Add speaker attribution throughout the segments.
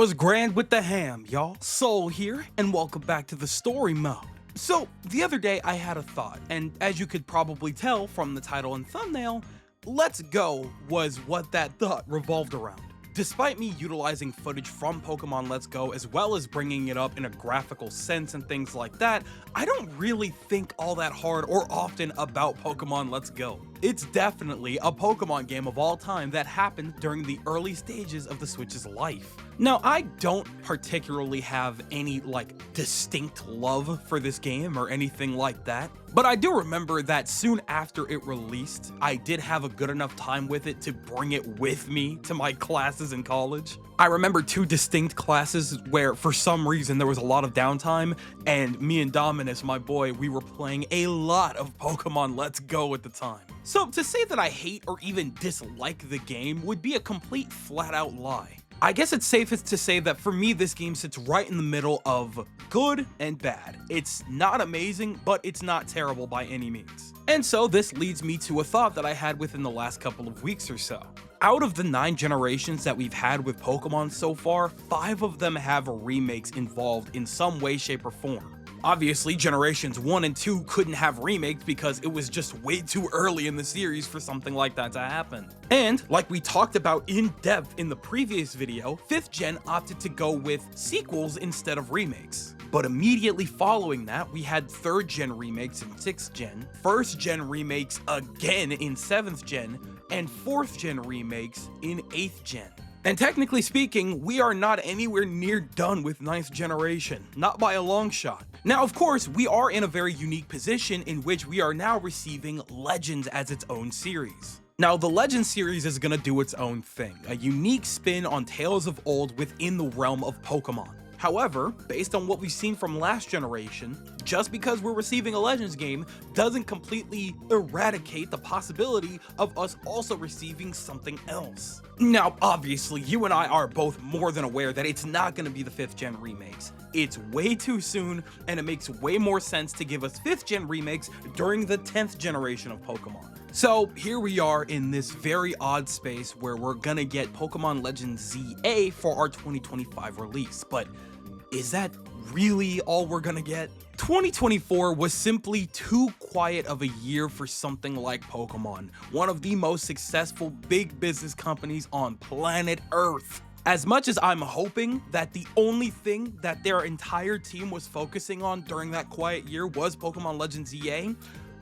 Speaker 1: Was grand with the ham, y'all? Soul here, and welcome back to the story mode. So, the other day I had a thought, and as you could probably tell from the title and thumbnail, Let's Go was what that thought revolved around. Despite me utilizing footage from Pokemon Let's Go as well as bringing it up in a graphical sense and things like that, I don't really think all that hard or often about Pokemon Let's Go. It's definitely a Pokemon game of all time that happened during the early stages of the Switch's life. Now, I don't particularly have any distinct love for this game or anything like that, but I do remember that soon after it released, I did have a good enough time with it to bring it with me to my classes in college. I remember two distinct classes where for some reason there was a lot of downtime, and me and Dominus, my boy, we were playing a lot of Pokemon Let's Go at the time. So to say that I hate or even dislike the game would be a complete flat out lie. I guess it's safest to say that for me, this game sits right in the middle of good and bad. It's not amazing, but it's not terrible by any means. And so this leads me to a thought that I had within the last couple of weeks or so. Out of the 9 generations that we've had with Pokemon so far, 5 of them have remakes involved in some way, shape, or form. Obviously, generations 1 and 2 couldn't have remakes because it was just way too early in the series for something like that to happen. And, like we talked about in depth in the previous video, 5th gen opted to go with sequels instead of remakes. But immediately following that, we had 3rd gen remakes in 6th gen, 1st gen remakes again in 7th gen, and 4th gen remakes in 8th gen. And technically speaking, we are not anywhere near done with 9th generation, not by a long shot. Now, of course, we are in a very unique position in which we are now receiving Legends as its own series. Now, the Legends series is gonna do its own thing, a unique spin on Tales of Old within the realm of Pokemon. However, based on what we've seen from last generation, just because we're receiving a Legends game doesn't completely eradicate the possibility of us also receiving something else. Now, obviously, you and I are both more than aware that it's not going to be the 5th gen remakes. It's way too soon, and it makes way more sense to give us 5th gen remakes during the 10th generation of Pokemon. So here we are in this very odd space where we're gonna get Pokemon Legends ZA for our 2025 release, but is that really all we're gonna get? 2024 was simply too quiet of a year for something like Pokemon, one of the most successful big business companies on planet Earth. As much as I'm hoping that the only thing that their entire team was focusing on during that quiet year was Pokemon Legends EA,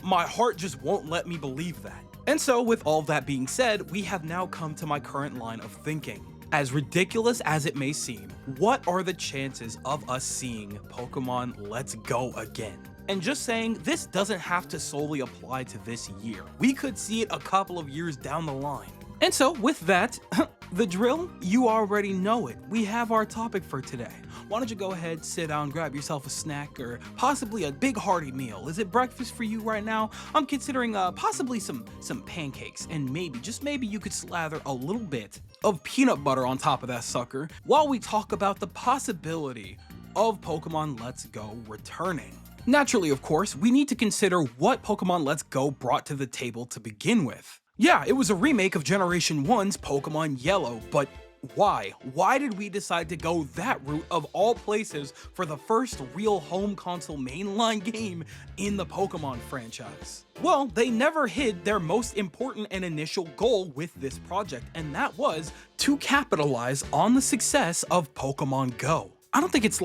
Speaker 1: my heart just won't let me believe that. And so with all that being said, we have now come to my current line of thinking. As ridiculous as it may seem, what are the chances of us seeing Pokemon Let's Go again? And just saying, this doesn't have to solely apply to this year. We could see it a couple of years down the line. And so with that, the drill, you already know it. We have our topic for today. Why don't you go ahead, sit down, grab yourself a snack or possibly a big hearty meal. Is it breakfast for you right now? I'm considering possibly some pancakes, and maybe, just maybe, you could slather a little bit of peanut butter on top of that sucker while we talk about the possibility of Pokemon Let's Go returning. Naturally, of course, we need to consider what Pokemon Let's Go brought to the table to begin with. Yeah, it was a remake of Generation 1's Pokemon Yellow, but why? Why did we decide to go that route of all places for the first real home console mainline game in the Pokemon franchise? Well, they never hid their most important and initial goal with this project, and that was to capitalize on the success of Pokemon Go. I don't think it's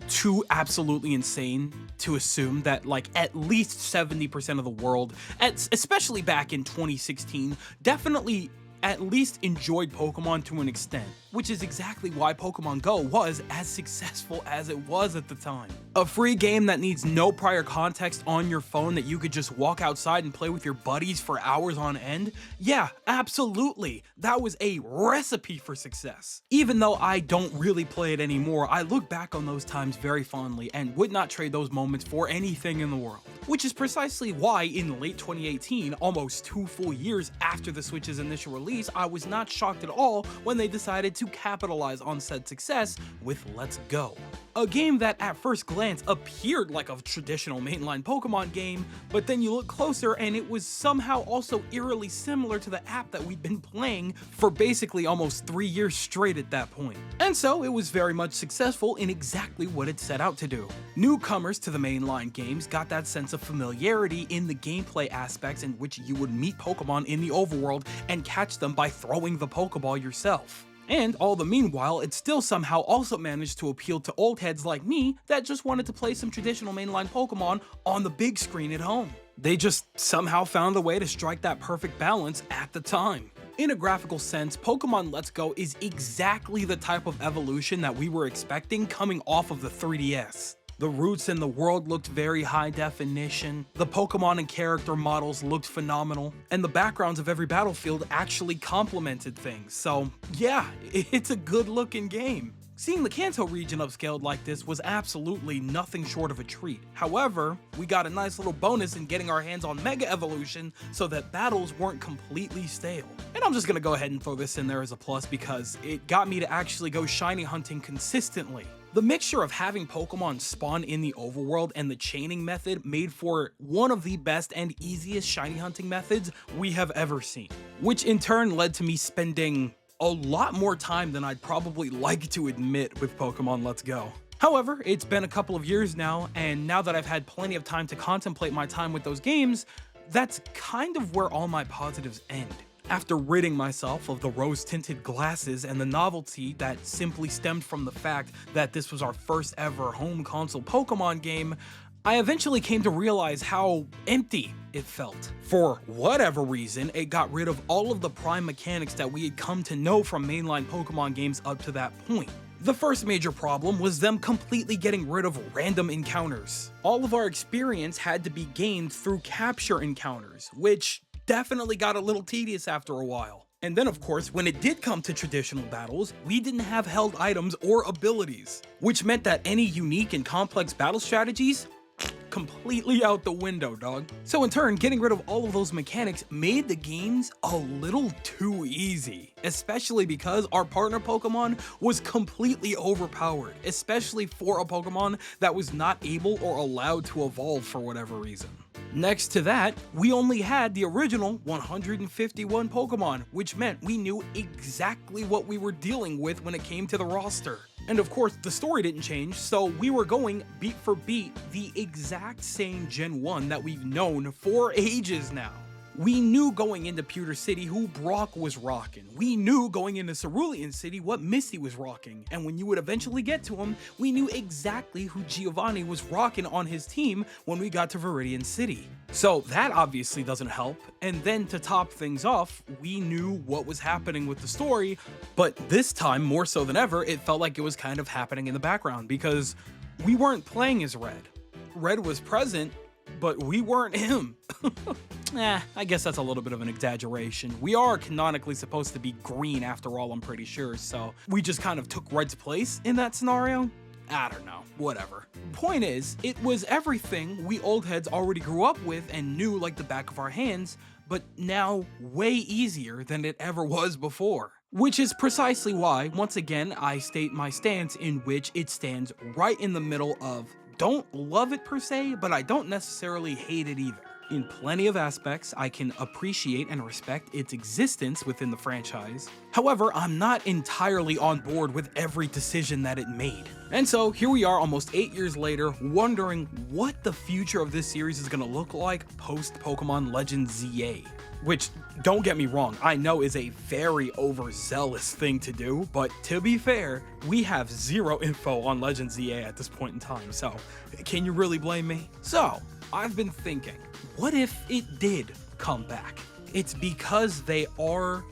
Speaker 1: too absolutely insane to assume that at least 70% of the world, especially back in 2016, definitely at least enjoyed Pokemon to an extent, which is exactly why Pokemon Go was as successful as it was at the time. A free game that needs no prior context on your phone that you could just walk outside and play with your buddies for hours on end? Yeah, absolutely. That was a recipe for success. Even though I don't really play it anymore, I look back on those times very fondly and would not trade those moments for anything in the world. Which is precisely why in late 2018, almost 2 full years after the Switch's initial release, release, I was not shocked at all when they decided to capitalize on said success with Let's Go. A game that at first glance appeared like a traditional mainline Pokemon game, but then you look closer and it was somehow also eerily similar to the app that we'd been playing for basically almost 3 years straight at that point. And so it was very much successful in exactly what it set out to do. Newcomers to the mainline games got that sense of familiarity in the gameplay aspects in which you would meet Pokemon in the overworld and catch them by throwing the Pokeball yourself. And all the meanwhile, it still somehow also managed to appeal to old heads like me that just wanted to play some traditional mainline Pokemon on the big screen at home. They just somehow found a way to strike that perfect balance at the time. In a graphical sense, Pokemon Let's Go is exactly the type of evolution that we were expecting coming off of the 3DS. The routes in the world looked very high definition, the Pokemon and character models looked phenomenal, and the backgrounds of every battlefield actually complemented things, so yeah, it's a good looking game. Seeing the Kanto region upscaled like this was absolutely nothing short of a treat. However, we got a nice little bonus in getting our hands on Mega Evolution so that battles weren't completely stale. And I'm just gonna go ahead and throw this in there as a plus because it got me to actually go shiny hunting consistently. The mixture of having Pokemon spawn in the overworld and the chaining method made for one of the best and easiest shiny hunting methods we have ever seen, which in turn led to me spending a lot more time than I'd probably like to admit with Pokemon Let's Go. However, it's been a couple of years now, and now that I've had plenty of time to contemplate my time with those games, that's kind of where all my positives end. After ridding myself of the rose-tinted glasses and the novelty that simply stemmed from the fact that this was our first ever home console Pokemon game, I eventually came to realize how empty it felt. For whatever reason, it got rid of all of the prime mechanics that we had come to know from mainline Pokemon games up to that point. The first major problem was them completely getting rid of random encounters. All of our experience had to be gained through capture encounters, which definitely got a little tedious after a while. And then of course, when it did come to traditional battles, we didn't have held items or abilities, which meant that any unique and complex battle strategies completely out the window, dog. So in turn, getting rid of all of those mechanics made the games a little too easy, especially because our partner Pokemon was completely overpowered, especially for a Pokemon that was not able or allowed to evolve for whatever reason. Next to that, we only had the original 151 Pokemon, which meant we knew exactly what we were dealing with when it came to the roster. And of course, the story didn't change, so we were going beat for beat the exact same Gen 1 that we've known for ages now. We knew going into Pewter City who Brock was rocking. We knew going into Cerulean City what Misty was rocking. And when you would eventually get to him, we knew exactly who Giovanni was rocking on his team when we got to Viridian City. So that obviously doesn't help. And then to top things off, we knew what was happening with the story, but this time more so than ever, it felt like it was kind of happening in the background because we weren't playing as Red. Red was present, but we weren't him. I guess that's a little bit of an exaggeration. We are canonically supposed to be green after all, I'm pretty sure, so we just kind of took Red's place in that scenario? I don't know, whatever. Point is, it was everything we old heads already grew up with and knew like the back of our hands, but now way easier than it ever was before. Which is precisely why, once again, I state my stance in which it stands right in the middle of don't love it per se, but I don't necessarily hate it either. In plenty of aspects, I can appreciate and respect its existence within the franchise. However, I'm not entirely on board with every decision that it made. And so here we are almost 8 years later, wondering what the future of this series is gonna look like post Pokemon Legends ZA. Which, don't get me wrong, I know is a very overzealous thing to do, but to be fair, we have zero info on Legends ZA at this point in time, so can you really blame me? So, I've been thinking, what if it did come back? It's because they are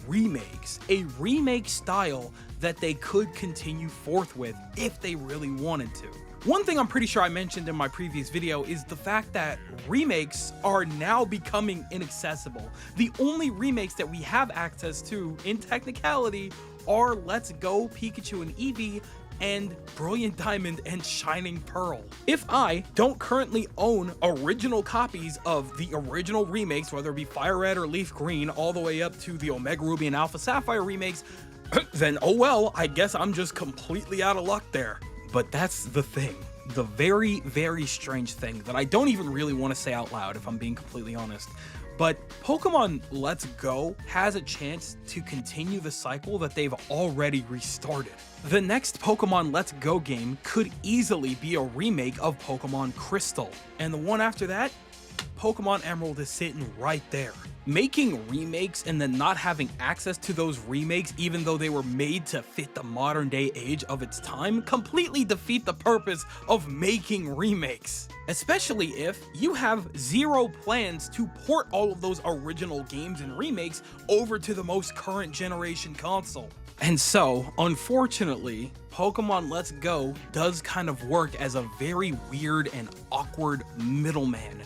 Speaker 1: remakes, a remake style that they could continue forth with if they really wanted to. One thing I'm pretty sure I mentioned in my previous video is the fact that remakes are now becoming inaccessible. The only remakes that we have access to, in technicality, are Let's Go, Pikachu and Eevee, and Brilliant Diamond and Shining Pearl. If I don't currently own original copies of the original remakes, whether it be Fire Red or Leaf Green, all the way up to the Omega Ruby and Alpha Sapphire remakes, then oh well, I guess I'm just completely out of luck there. But that's the thing. The very, very strange thing that I don't even really want to say out loud, if I'm being completely honest. But Pokemon Let's Go has a chance to continue the cycle that they've already restarted. The next Pokemon Let's Go game could easily be a remake of Pokemon Crystal, and the one after that, Pokemon Emerald is sitting right there. Making remakes and then not having access to those remakes, even though they were made to fit the modern day age of its time, completely defeat the purpose of making remakes. Especially if you have zero plans to port all of those original games and remakes over to the most current generation console. And so, unfortunately, Pokemon Let's Go does kind of work as a very weird and awkward middleman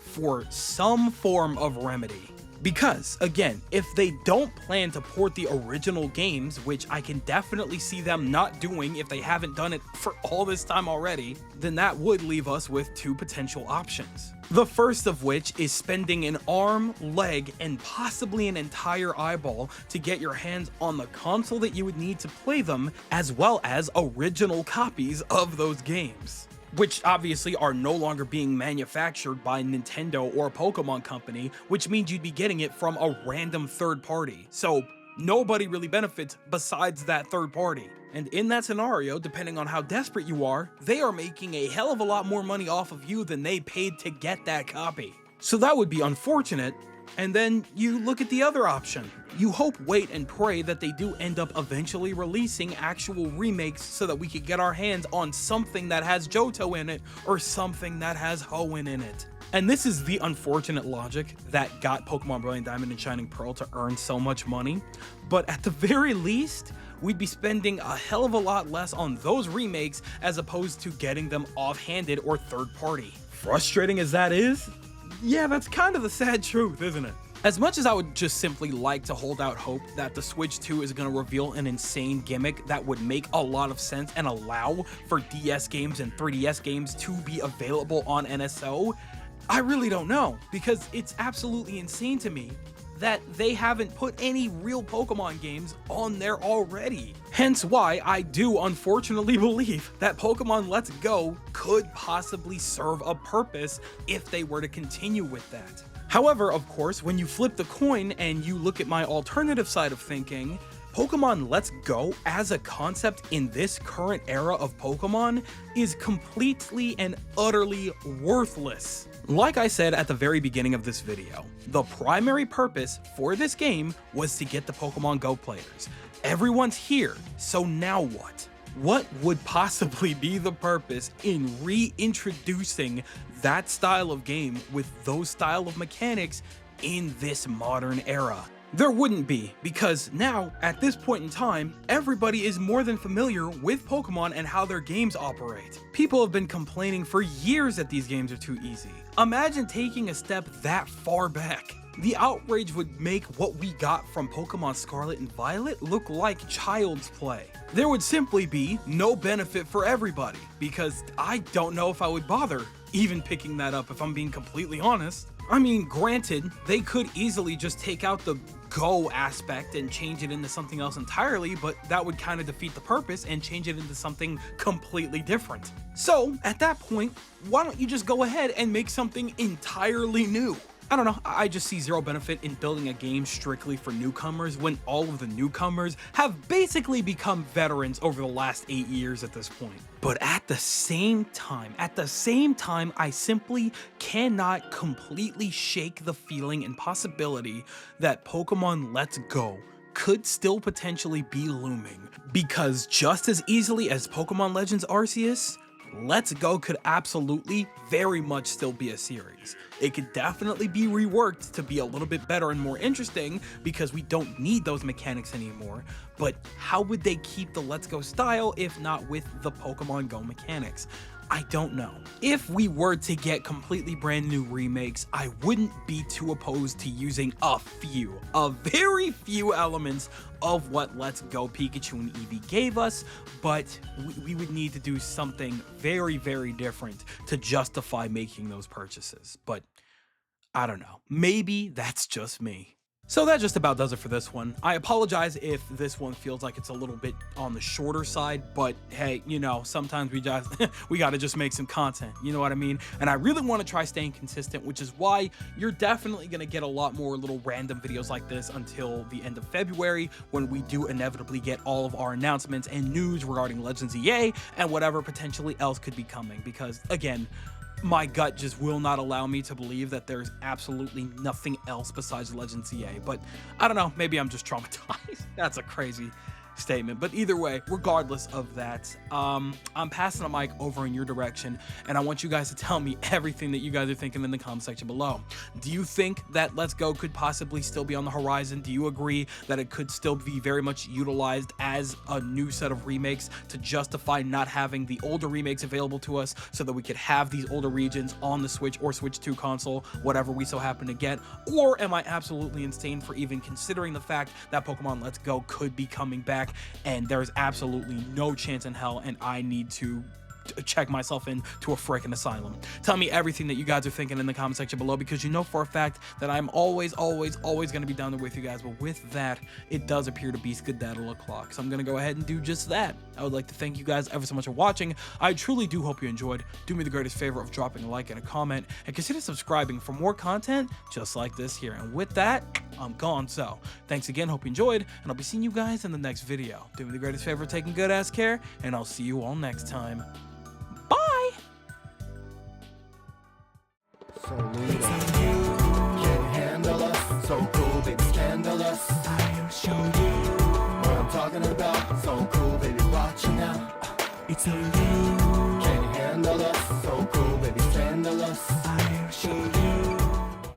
Speaker 1: for some form of remedy. Because, again, if they don't plan to port the original games, which I can definitely see them not doing if they haven't done it for all this time already, then that would leave us with two potential options. The first of which is spending an arm, leg, and possibly an entire eyeball to get your hands on the console that you would need to play them, as well as original copies of those games, which obviously are no longer being manufactured by Nintendo or a Pokemon company, which means you'd be getting it from a random third party. So nobody really benefits besides that third party. And in that scenario, depending on how desperate you are, they are making a hell of a lot more money off of you than they paid to get that copy. So that would be unfortunate. And then you look at the other option. You hope, wait, and pray that they do end up eventually releasing actual remakes so that we could get our hands on something that has Johto in it or something that has Hoenn in it. And this is the unfortunate logic that got Pokemon Brilliant Diamond and Shining Pearl to earn so much money. But at the very least, we'd be spending a hell of a lot less on those remakes as opposed to getting them offhanded or third party. Frustrating as that is, yeah, that's kind of the sad truth, isn't it? As much as I would just simply like to hold out hope that the Switch 2 is going to reveal an insane gimmick that would make a lot of sense and allow for DS games and 3DS games to be available on NSO, I really don't know, because it's absolutely insane to me that they haven't put any real Pokemon games on there already. Hence why I do unfortunately believe that Pokemon Let's Go could possibly serve a purpose if they were to continue with that. However, of course, when you flip the coin and you look at my alternative side of thinking, Pokemon Let's Go as a concept in this current era of Pokemon is completely and utterly worthless. Like I said at the very beginning of this video, the primary purpose for this game was to get the Pokemon Go players. Everyone's here, so now what? What would possibly be the purpose in reintroducing that style of game with those style of mechanics in this modern era? There wouldn't be, because now, at this point in time, everybody is more than familiar with Pokemon and how their games operate. People have been complaining for years that these games are too easy. Imagine taking a step that far back. The outrage would make what we got from Pokemon Scarlet and Violet look like child's play. There would simply be no benefit for everybody, because I don't know if I would bother even picking that up if I'm being completely honest. I mean, granted, they could easily just take out the Go aspect and change it into something else entirely, but that would kind of defeat the purpose and change it into something completely different. So, at that point, why don't you just go ahead and make something entirely new? I don't know, I just see zero benefit in building a game strictly for newcomers when all of the newcomers have basically become veterans over the last 8 years at this point. But at the same time, I simply cannot completely shake the feeling and possibility that Pokemon Let's Go could still potentially be looming. Because just as easily as Pokemon Legends Arceus, Let's Go could absolutely very much still be a series. It could definitely be reworked to be a little bit better and more interesting because we don't need those mechanics anymore, but how would they keep the Let's Go style if not with the Pokemon Go mechanics? I don't know. If we were to get completely brand new remakes, I wouldn't be too opposed to using a very few elements of what Let's Go Pikachu and Eevee gave us, but we would need to do something very, very different to justify making those purchases. But I don't know. Maybe that's just me. So that just about does it for this one. I apologize if this one feels like it's a little bit on the shorter side, but hey, you know, sometimes we gotta just make some content, you know what I mean? And I really want to try staying consistent, which is why you're definitely gonna get a lot more little random videos like this until the end of February, when we do inevitably get all of our announcements and news regarding Legends EA and whatever potentially else could be coming, because again, my gut just will not allow me to believe that there's absolutely nothing else besides Legends EA. But I don't know, maybe I'm just traumatized. That's a crazy statement, but either way, regardless of that, I'm passing the mic over in your direction, and I want you guys to tell me everything that you guys are thinking in the comment section below. Do you think that Let's Go could possibly still be on the horizon? Do you agree that it could still be very much utilized as a new set of remakes to justify not having the older remakes available to us, so that we could have these older regions on the Switch or Switch 2 console, whatever we so happen to get? Or am I absolutely insane for even considering the fact that Pokemon Let's Go could be coming back, and there's absolutely no chance in hell, and I need to check myself into a freaking asylum? Tell me everything that you guys are thinking in the comment section below, because you know for a fact that I'm always going to be down there with you guys. But with that, it does appear to be skedaddle o'clock, so I'm going to go ahead and do just that. I would like to thank you guys ever so much for watching. I truly do hope you enjoyed. Do me the greatest favor of dropping a like and a comment, and consider subscribing for more content just like this here. And with that, I'm gone. So thanks again, hope you enjoyed, and I'll be seeing you guys in the next video. Do me the greatest favor of taking good ass care, and I'll see you all next time. Bye!
Speaker 2: So lead us. Can handle us. So cool, baby.